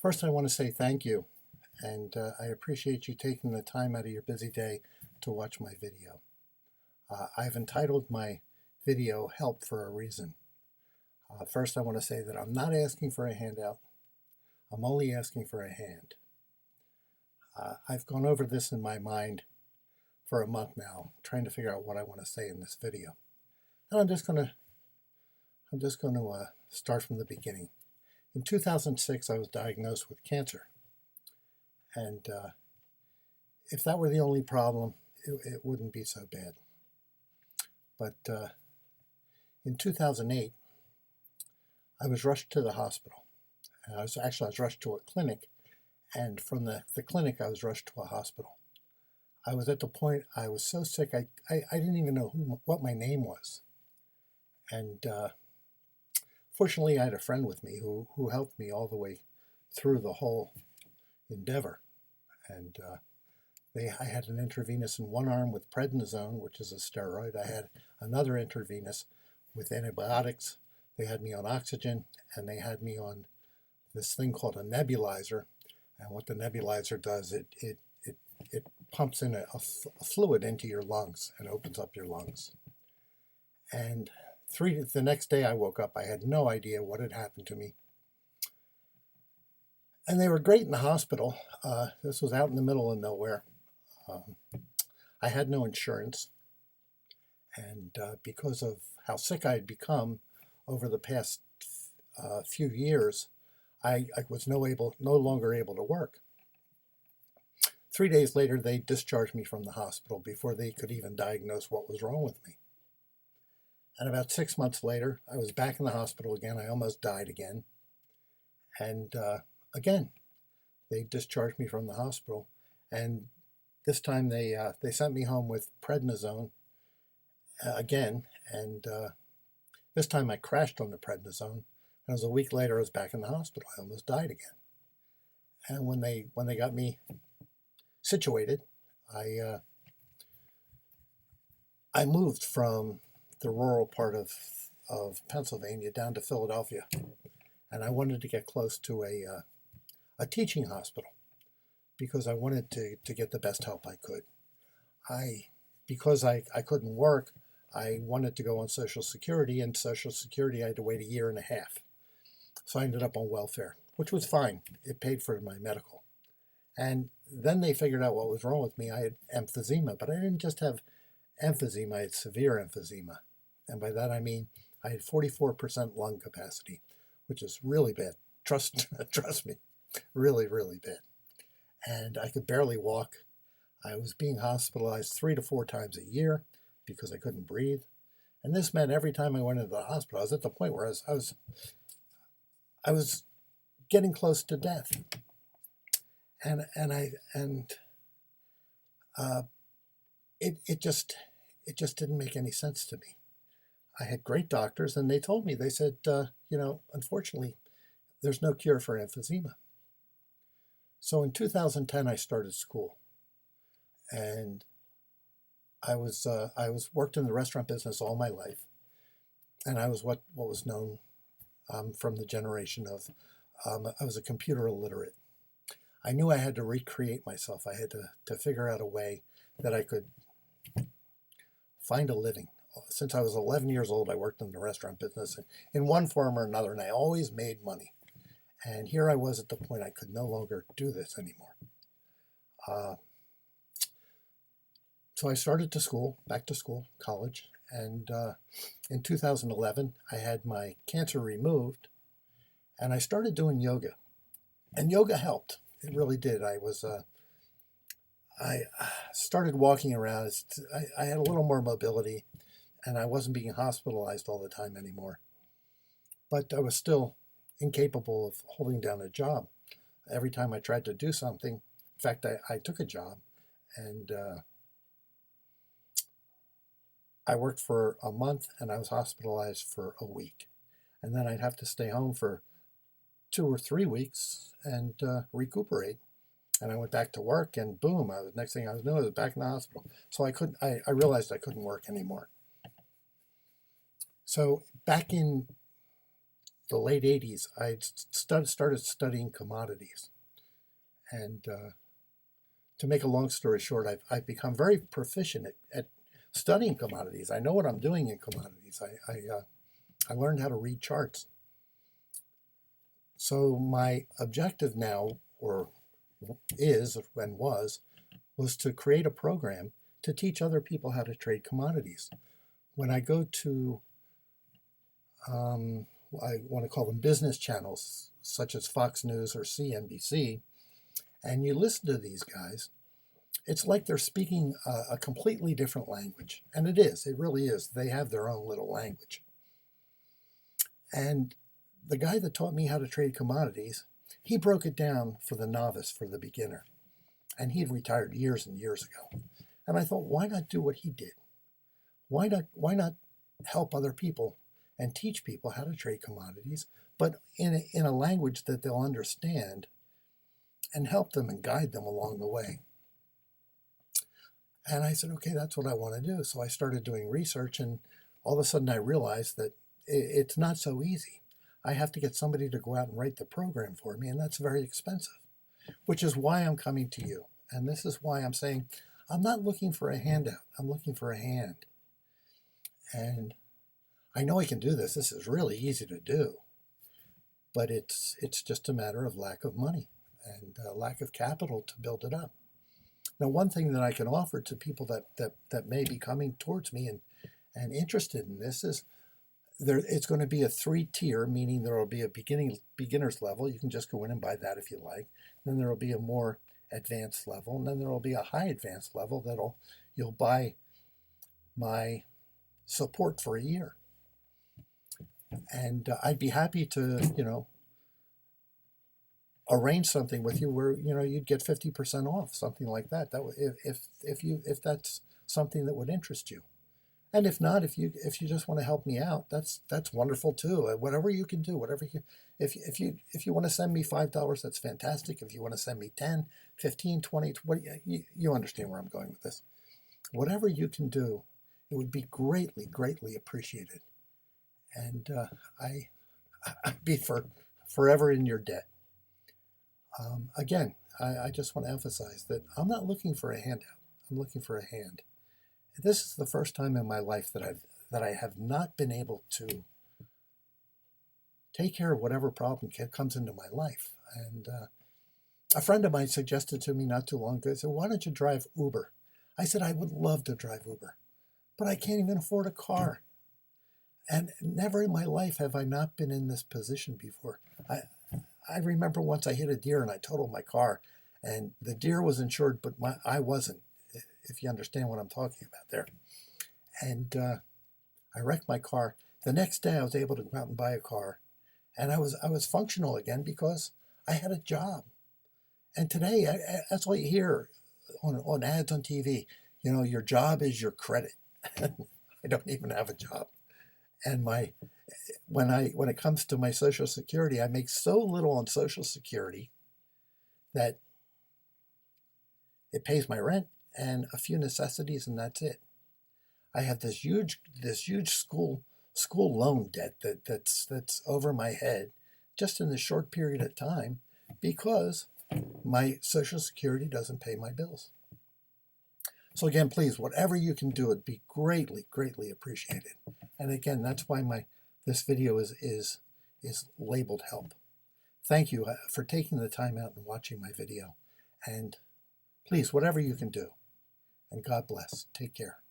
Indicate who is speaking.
Speaker 1: First, I want to say thank you, and I appreciate you taking the time out of your busy day to watch my video. I've entitled my video Help for a reason. First, I want to say that I'm not asking for a handout. I'm only asking for a hand. I've gone over this in my mind for a month now, trying to figure out what I want to say in this video. And I'm just going to start from the beginning. In 2006, I was diagnosed with cancer. And if that were the only problem, it wouldn't be so bad. But in 2008, I was rushed to the hospital. I was rushed to a clinic, and from the clinic, I was rushed to a hospital. I was at the point I was so sick, I didn't even know what my name was. And fortunately, I had a friend with me who helped me all the way through the whole endeavor. And I had an intravenous in one arm with prednisone, which is a steroid. I had another intravenous with antibiotics. They had me on oxygen, and they had me on this thing called a nebulizer. And what the nebulizer does, it pumps in a fluid into your lungs and opens up your lungs. And the next day I woke up, I had no idea what had happened to me. And they were great in the hospital. This was out in the middle of nowhere. I had no insurance. And because of how sick I had become over the past few years, I was no longer able to work. 3 days later, they discharged me from the hospital before they could even diagnose what was wrong with me. And about 6 months later, I was back in the hospital again. I almost died again. And again, they discharged me from the hospital. And this time they sent me home with prednisone again. And this time I crashed on the prednisone. And it was a week later, I was back in the hospital. I almost died again. And when they got me situated, I moved from the rural part of Pennsylvania down to Philadelphia, and I wanted to get close to a teaching hospital because I wanted to get the best help I could. Because I couldn't work, I wanted to go on Social Security, and Social Security I had to wait 1.5 years. So I ended up on welfare, which was fine. It paid for my medical. And then they figured out what was wrong with me. I had emphysema, but I didn't just have emphysema, I had severe emphysema. And by that I mean I had 44% lung capacity, which is really bad. Trust me, really, really bad. And I could barely walk. I was being hospitalized 3 to 4 times a year because I couldn't breathe. And this meant every time I went into the hospital, I was at the point where I was getting close to death. It just didn't make any sense to me. I had great doctors, and they told me, they said, unfortunately, there's no cure for emphysema. So in 2010, I started school, and I was worked in the restaurant business all my life, and I was what was known from the generation of I was a computer illiterate. I knew I had to recreate myself. I had to figure out a way that I could find a living. Since I was 11 years old, I worked in the restaurant business in one form or another, and I always made money. And here I was at the point I could no longer do this anymore. So I started back to school, college, and in 2011, I had my cancer removed, and I started doing yoga. And yoga helped. It really did. I started walking around. I had a little more mobility, and I wasn't being hospitalized all the time anymore. But I was still incapable of holding down a job. Every time I tried to do something, in fact, I took a job, and I worked for a month, and I was hospitalized for a week. And then I'd have to stay home for 2 or 3 weeks and recuperate. And I went back to work, and boom, next thing I was doing, I was back in the hospital. So I realized I couldn't work anymore. So back in the late 80s, I started studying commodities. And to make a long story short, I've become very proficient at studying commodities. I know what I'm doing in commodities. I learned how to read charts. So my objective now, or is and was to create a program to teach other people how to trade commodities. When I go to, I want to call them business channels, such as Fox News or CNBC, and you listen to these guys, it's like they're speaking a completely different language. And it is, it really is. They have their own little language. And the guy that taught me how to trade commodities, he broke it down for the novice, for the beginner. And he had retired years and years ago. And I thought, why not do what he did? Why not help other people and teach people how to trade commodities, but in a language that they'll understand, and help them and guide them along the way? And I said, okay, that's what I want to do. So I started doing research, and all of a sudden I realized that it's not so easy. I have to get somebody to go out and write the program for me, and that's very expensive, which is why I'm coming to you. And this is why I'm saying, I'm not looking for a handout. I'm looking for a hand. And I know I can do this. This is really easy to do. But it's just a matter of lack of money and lack of capital to build it up. Now, one thing that I can offer to people that may be coming towards me and interested in this is it's going to be a 3-tier, meaning there will be a beginner's level. You can just go in and buy that if you like. Then there will be a more advanced level, and then there will be a high advanced level you'll buy my support for a year. And I'd be happy to, arrange something with you where you'd get 50% off, something like that. If that's something that would interest you. And if not, if you just want to help me out, that's wonderful too. Whatever you can do, if you want to send me $5, that's fantastic. If you want to send me 10, 15, 20, you understand where I'm going with this. Whatever you can do, it would be greatly, greatly appreciated. And I'd be forever in your debt. Again, I just want to emphasize that I'm not looking for a handout. I'm looking for a hand. This is the first time in my life that I have not been able to take care of whatever problem comes into my life. And a friend of mine suggested to me not too long ago, he said, why don't you drive Uber? I said, I would love to drive Uber, but I can't even afford a car. And never in my life have I not been in this position before. I remember once I hit a deer and I totaled my car, and the deer was insured, but I wasn't, if you understand what I'm talking about there. And I wrecked my car. The next day I was able to go out and buy a car, and I was functional again because I had a job. And today, that's what you hear on ads on TV. Your job is your credit. I don't even have a job. And when it comes to my Social Security, I make so little on Social Security that it pays my rent and a few necessities, and that's it. I have this huge school loan debt that's over my head just in this short period of time because my Social Security doesn't pay my bills. So again, please, whatever you can do, it'd be greatly, greatly appreciated. And again, that's why this video is labeled help. Thank you for taking the time out and watching my video. And please, whatever you can do. And God bless. Take care.